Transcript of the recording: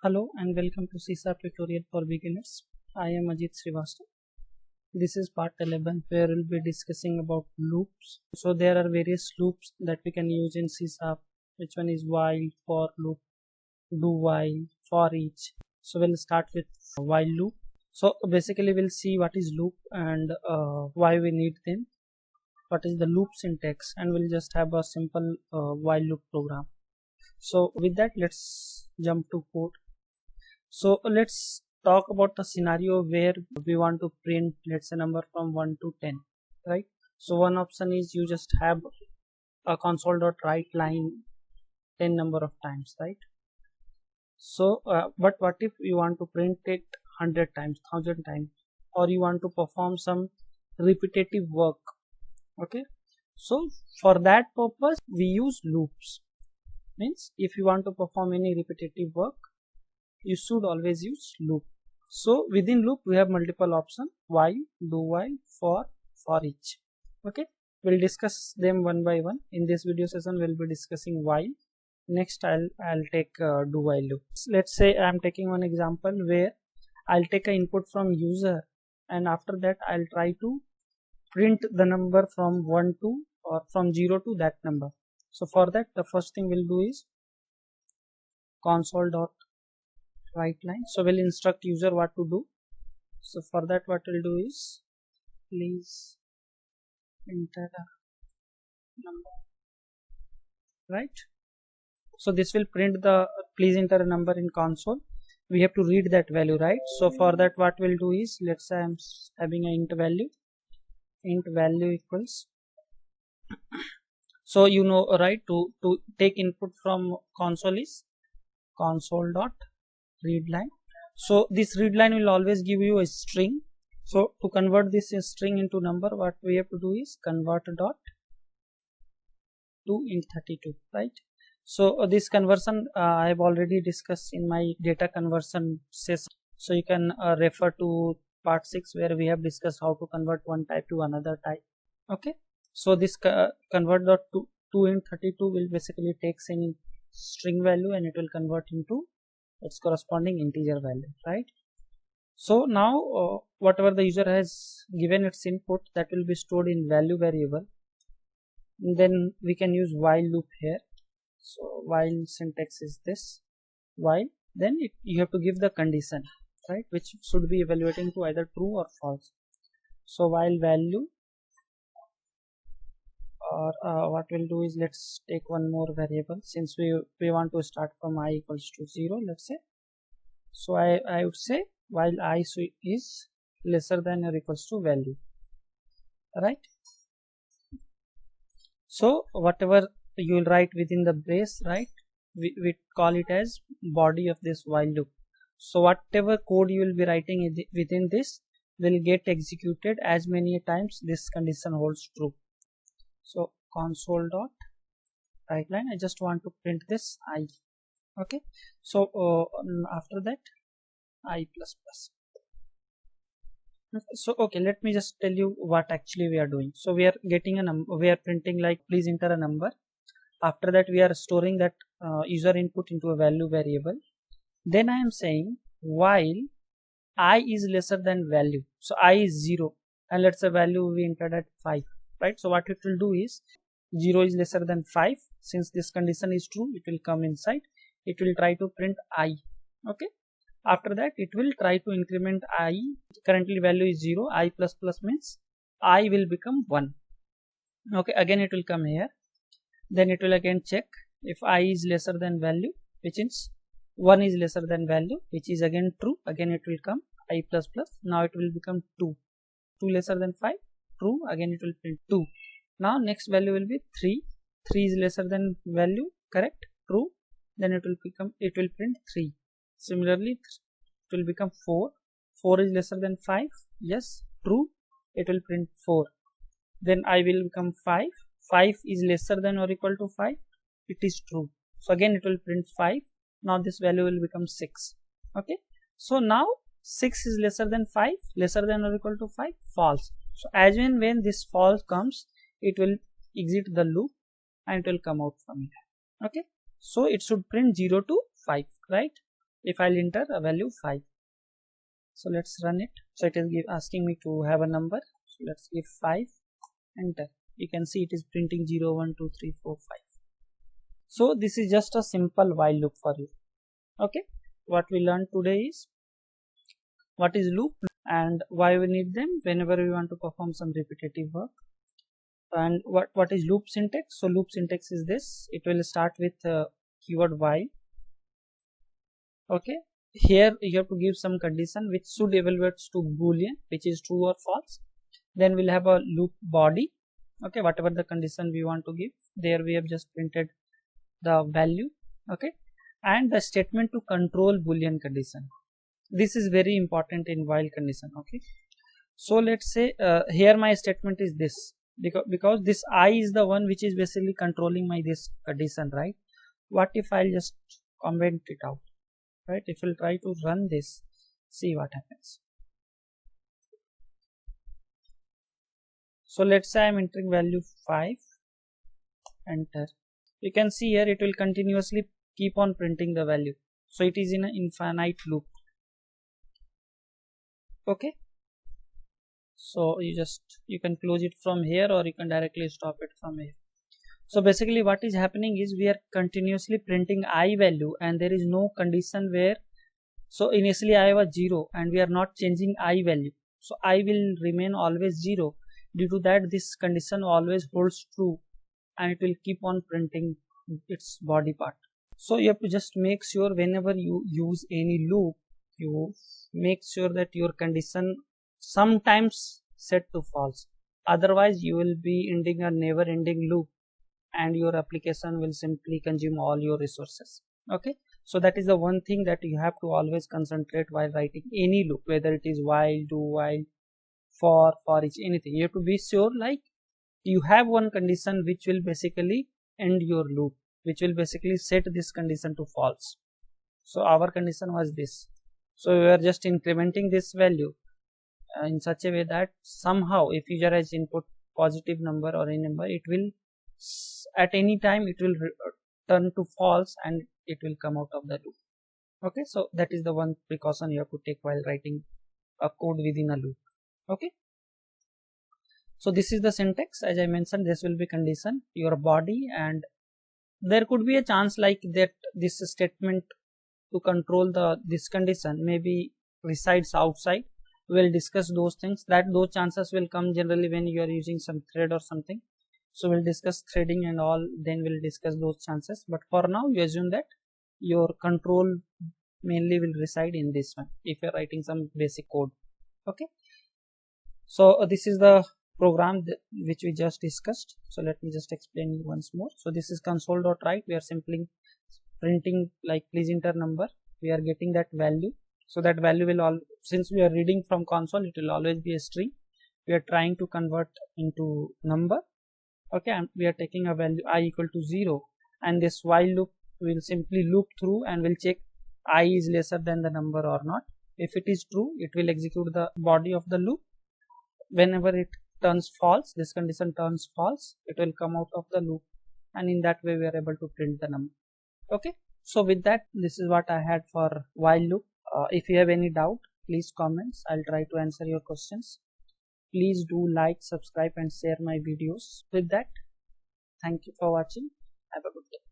Hello and welcome to CSAP tutorial for beginners. I am Ajit Srivastava. This is part 11 where we'll be discussing about loops. So there are various loops that we can use in CSAP. Which one is while, for loop, do while, for each. So we'll start with while loop. So basically we'll see what is loop and why we need them. What is the loop syntax, and we'll just have a simple while loop program. So with that, let's jump to code. So let's talk about the scenario where we want to print, let's say, number from 1 to 10, right? So one option is you just have a console.write line 10 number of times, right? So but what if you want to print it 100 times, 1000 times, or you want to perform some repetitive work? Okay, so for that purpose we use loops. Means if you want to perform any repetitive work, you should always use loop. So within loop we have multiple options: while, do while, for each. Okay, we'll discuss them one by one. In this video session we'll be discussing while. Next I'll take do while loop. Let's say I'm taking one example where I'll take an input from user, and after that I'll try to print the number from 1 to or from 0 to that number. So for that, the first thing we'll do is console.write line. So we'll instruct user what to do. So for that, what we'll do is please enter a number, right? So this will print the please enter a number in console. We have to read that value, right? So for that, what we'll do is, let's say I'm having an int value equals. So you know, right, to take input from console is console.readline. So this readline will always give you a string. So to convert this string into number, what we have to do is convert dot to int32, right? So this conversion I have already discussed in my data conversion session. So you can refer to part 6 where we have discussed how to convert one type to another type. Okay, so this convert dot to int32 will basically take any string value and it will convert into its corresponding integer value, right? So now whatever the user has given its input, that will be stored in value variable. And then we can use while loop here. So while syntax is this while, then you have to give the condition, right, which should be evaluating to either true or false. So while value, or what we'll do is, let's take one more variable since we want to start from I equals to 0, let's say. So I would say while I is lesser than or equals to value, right? So whatever you will write within the brace, right, we call it as body of this while loop. So whatever code you will be writing within this will get executed as many times this condition holds true. So console.write line, I just want to print this I. Okay, so after that I plus plus. So okay, let me just tell you what actually we are doing. So we are getting a number, we are printing like please enter a number. After that we are storing that user input into a value variable. Then I am saying while I is lesser than value. So I is 0 and let's say value we entered at 5, right? So what it will do is 0 is lesser than 5. Since this condition is true, it will come inside. It will try to print I. Okay. After that, it will try to increment I. Currently value is 0. I plus plus means I will become 1. Okay. Again, it will come here. Then it will again check if I is lesser than value, which is 1 is lesser than value, which is again true. Again, it will come I plus plus. Now it will become 2. 2 lesser than 5. True. Again, it will print 2. Now next value will be 3. 3 is lesser than value. Correct. True. Then it will print 3. Similarly, it will become 4. 4 is lesser than 5. Yes. True. It will print 4. Then I will become 5. 5 is lesser than or equal to 5. It is true. So again it will print 5. Now this value will become 6. Okay. So now 6 is lesser than 5. Lesser than or equal to 5. False. So as when this false comes, it will exit the loop and it will come out from here. Okay. So it should print 0 to 5, right? if I'll enter a value 5. So let's run it. So it is asking me to have a number. So let's give 5, enter. You can see it is printing 0, 1, 2, 3, 4, 5. So this is just a simple while loop for you. Okay, what we learned today is what is loop and why we need them whenever we want to perform some repetitive work. And what is loop syntax? So loop syntax is this. It will start with keyword while. Okay, here you have to give some condition which should evaluate to boolean, which is true or false. Then we'll have a loop body. Okay, whatever the condition we want to give, there we have just printed the value. Okay, and the statement to control boolean condition. This is very important in while condition. Okay, so let's say here my statement is this, because this I is the one which is basically controlling my this condition, right? What if I'll just comment it out, right? If we'll try to run this, see what happens. So let's say I'm entering value 5, enter. You can see here it will continuously keep on printing the value. So it is in an infinite loop. Okay, so you can close it from here, or you can directly stop it from here. So basically what is happening is we are continuously printing I value, and there is no condition where, so initially I was 0 and we are not changing I value, so I will remain always 0. Due to that, this condition always holds true and it will keep on printing its body part. So you have to just make sure whenever you use any loop, you make sure that your condition sometimes set to false. Otherwise you will be ending a never ending loop and your application will simply consume all your resources. Okay, so that is the one thing that you have to always concentrate while writing any loop, whether it is while, do while, for each, anything. You have to be sure like you have one condition which will basically end your loop, which will basically set this condition to false. So our condition was this. So we are just incrementing this value in such a way that somehow if user has input positive number or any number, it will at any time it will turn to false and it will come out of the loop. Okay, so that is the one precaution you have to take while writing a code within a loop. Okay, so this is the syntax. As I mentioned, this will be condition, your body, and there could be a chance like that this statement to control this condition maybe resides outside. We'll discuss those things, that those chances will come generally when you are using some thread or something. So we'll discuss threading and all, then we'll discuss those chances, but for now you assume that your control mainly will reside in this one if you're writing some basic code. Okay, so this is the program which we just discussed. So let me just explain you once more. So this is console.write. We are simply printing like please enter number. We are getting that value. So that value will all, since we are reading from console, it will always be a string. We are trying to convert into number. Okay, and we are taking a value I equal to 0, and this while loop will simply loop through and will check I is lesser than the number or not. If it is true, it will execute the body of the loop. Whenever it turns false, this condition turns false, it will come out of the loop, and in that way we are able to print the number. Okay, so with that, this is what I had for while loop. If you have any doubt, please comments. I'll try to answer your questions. Please do like, subscribe and share my videos. With that, thank you for watching. Have a good day.